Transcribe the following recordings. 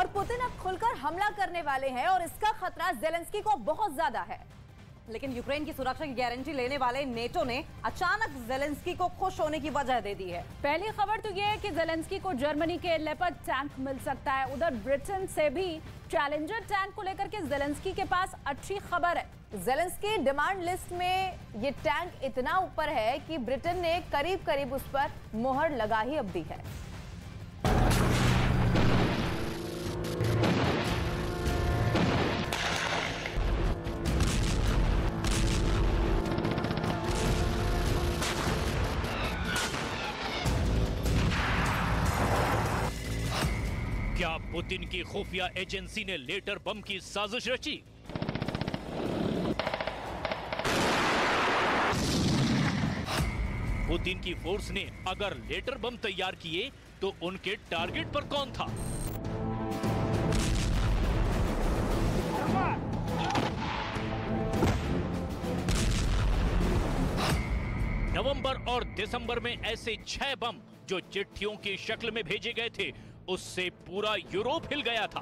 और पुतिन अब खुलकर हमला करने वाले हैं और इसका खतरा ज़ेलेंस्की को बहुत ज्यादा है। लेकिन यूक्रेन की सुरक्षा की गारंटी लेने वाले नेटो ने अचानक ज़ेलेंस्की को खुश होने की वजह दे दी है। पहली खबर तो यह है कि ज़ेलेंस्की को जर्मनी के लेपर्ड टैंक मिल सकता है। उधर ब्रिटेन से भी चैलेंजर टैंक को लेकर के ज़ेलेंस्की के पास अच्छी खबर है। ज़ेलेंस्की डिमांड लिस्ट में ये टैंक इतना ऊपर है कि ब्रिटेन ने करीब करीब उस पर मोहर लगा ही अब दी है। क्या पुतिन की खुफिया एजेंसी ने लेटर बम की साजिश रची? पुतिन की फोर्स ने अगर लेटर बम तैयार किए तो उनके टारगेट पर कौन था? नवंबर और दिसंबर में ऐसे 6 बम जो चिट्ठियों की शक्ल में भेजे गए थे, उससे पूरा यूरोप हिल गया था।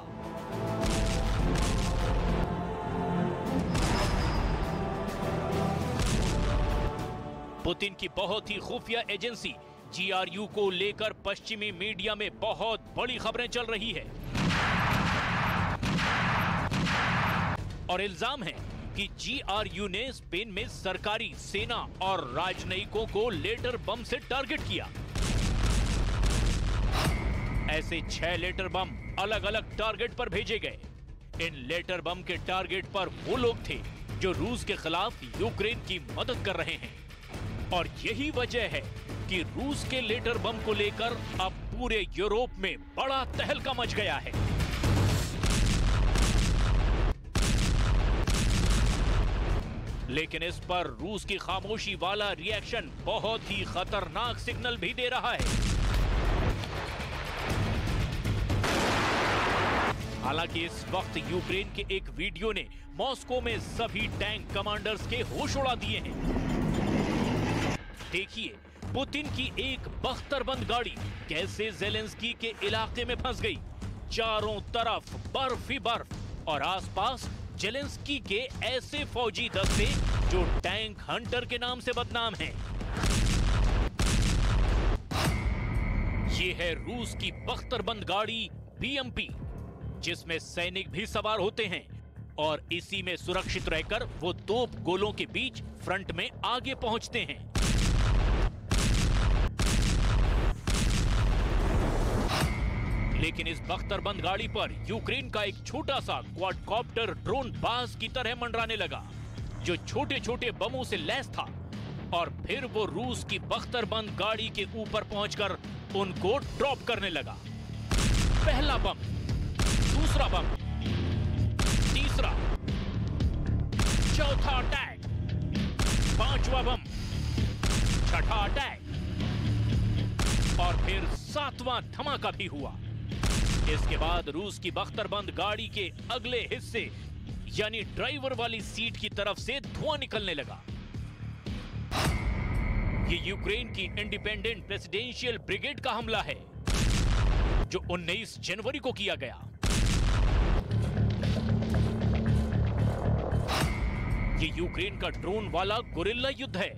पुतिन की बहुत ही खुफिया एजेंसी GRU को लेकर पश्चिमी मीडिया में बहुत बड़ी खबरें चल रही है और इल्जाम है कि GRU ने स्पेन में सरकारी, सेना और राजनयिकों को लेटर बम से टारगेट किया। ऐसे 6 लेटर बम अलग अलग टारगेट पर भेजे गए। इन लेटर बम के टारगेट पर वो लोग थे जो रूस के खिलाफ यूक्रेन की मदद कर रहे हैं और यही वजह है कि रूस के लेटर बम को लेकर अब पूरे यूरोप में बड़ा तहलका मच गया है। लेकिन इस पर रूस की खामोशी वाला रिएक्शन बहुत ही खतरनाक सिग्नल भी दे रहा है। हालांकि इस वक्त यूक्रेन के एक वीडियो ने मॉस्को में सभी टैंक कमांडर्स के होश उड़ा दिए हैं। देखिए पुतिन की एक बख्तरबंद गाड़ी कैसे ज़ेलेंस्की के इलाके में फंस गई। चारों तरफ बर्फ ही बर्फ और आसपास ज़ेलेंस्की के ऐसे फौजी दस्ते जो टैंक हंटर के नाम से बदनाम हैं। ये है रूस की बख्तरबंद गाड़ी BMP, जिसमें सैनिक भी सवार होते हैं और इसी में सुरक्षित रहकर वो तोप गोलों के बीच फ्रंट में आगे पहुंचते हैं। लेकिन इस बख्तरबंद गाड़ी पर यूक्रेन का एक छोटा सा क्वाडकॉप्टर ड्रोन बाज की तरह मंडराने लगा, जो छोटे छोटे बमों से लैस था और फिर वो रूस की बख्तरबंद गाड़ी के ऊपर पहुंचकर उनको ड्रॉप करने लगा। पहला बम, दूसरा बम, तीसरा, चौथा अटैक, पांचवा बम, छठा अटैक और फिर 7वां धमाका भी हुआ। इसके बाद रूस की बख्तरबंद गाड़ी के अगले हिस्से यानी ड्राइवर वाली सीट की तरफ से धुआं निकलने लगा। ये यूक्रेन की इंडिपेंडेंट प्रेसिडेंशियल ब्रिगेड का हमला है जो 19 जनवरी को किया गया। ये यूक्रेन का ड्रोन वाला गुरिल्ला युद्ध है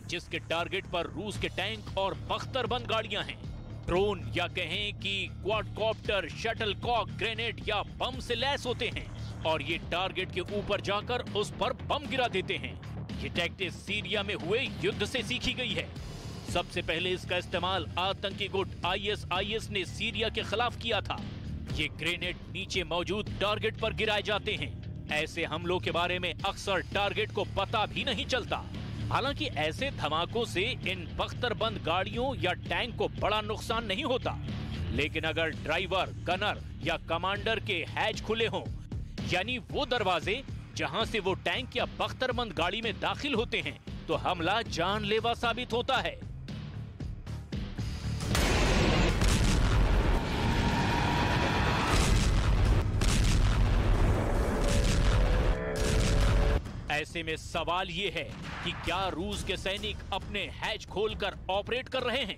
जिसके टारगेट पर रूस के टैंक और बख्तरबंद गाड़ियां हैं। ड्रोन या कहें कि क्वाडकॉप्टर शटलकॉक ग्रेनेड या बम से लैस होते हैं और ये टारगेट के ऊपर जाकर उस पर बम गिरा देते हैं। ये टैक्टिस सीरिया में हुए युद्ध से सीखी गई है। सबसे पहले इसका इस्तेमाल आतंकी गुट ISIS ने सीरिया के खिलाफ किया था। ये ग्रेनेड नीचे मौजूद टारगेट पर गिराए जाते हैं। ऐसे हमलों के बारे में अक्सर टारगेट को पता भी नहीं चलता। हालांकि ऐसे धमाकों से इन बख्तरबंद गाड़ियों या टैंक को बड़ा नुकसान नहीं होता, लेकिन अगर ड्राइवर, गनर या कमांडर के हैच खुले हों, यानी वो दरवाजे जहां से वो टैंक या बख्तरबंद गाड़ी में दाखिल होते हैं, तो हमला जानलेवा साबित होता है। ऐसे में सवाल ये है कि क्या रूस के सैनिक अपने हैच खोलकर ऑपरेट कर रहे हैं?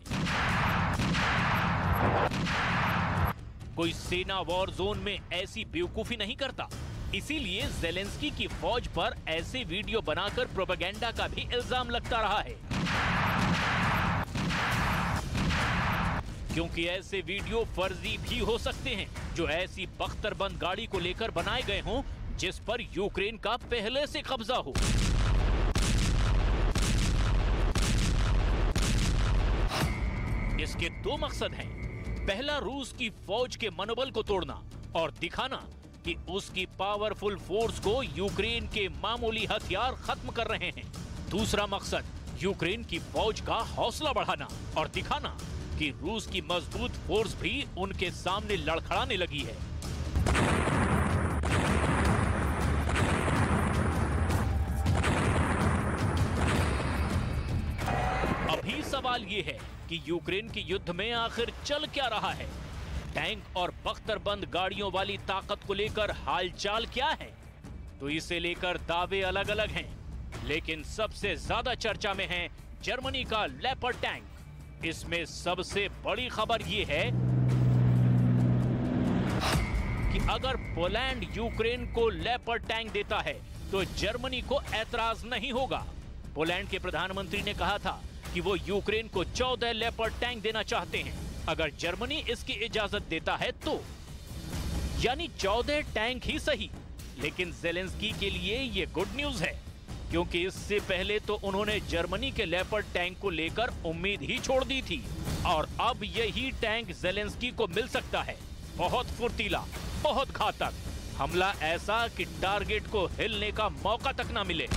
कोई सेना वॉर जोन में ऐसी बेवकूफी नहीं करता। इसीलिए जेलेंस्की की फौज पर ऐसे वीडियो बनाकर प्रोपेगेंडा का भी इल्जाम लगता रहा है, क्योंकि ऐसे वीडियो फर्जी भी हो सकते हैं जो ऐसी बख्तरबंद गाड़ी को लेकर बनाए गए हों जिस पर यूक्रेन का पहले से कब्जा हो। इसके दो मकसद हैं। पहला, रूस की फौज के मनोबल को तोड़ना और दिखाना कि उसकी पावरफुल फोर्स को यूक्रेन के मामूली हथियार खत्म कर रहे हैं। दूसरा मकसद, यूक्रेन की फौज का हौसला बढ़ाना और दिखाना कि रूस की मजबूत फोर्स भी उनके सामने लड़खड़ाने लगी है। अभी सवाल यह है कि यूक्रेन के युद्ध में आखिर चल क्या रहा है। टैंक और बख्तरबंद गाड़ियों वाली ताकत को लेकर हालचाल क्या है? तो इसे लेकर दावे अलग अलग हैं, लेकिन सबसे ज्यादा चर्चा में है जर्मनी का लेपर्ड टैंक। इसमें सबसे बड़ी खबर यह है कि अगर पोलैंड यूक्रेन को लेपर्ड टैंक देता है तो जर्मनी को ऐतराज नहीं होगा। पोलैंड के प्रधानमंत्री ने कहा था कि वो यूक्रेन को 14 लेपर्ड टैंक देना चाहते हैं अगर जर्मनी इसकी इजाजत देता है तो, यानी 14 टैंक ही सही। लेकिन जेलेंस्की के लिए ये गुड न्यूज है, क्योंकि इससे पहले तो उन्होंने जर्मनी के लेपर्ड टैंक को लेकर उम्मीद ही छोड़ दी थी और अब यही टैंक जेलेंस्की को मिल सकता है। बहुत फुर्तीला, बहुत घातक हमला, ऐसा कि टारगेट को हिलने का मौका तक ना मिले।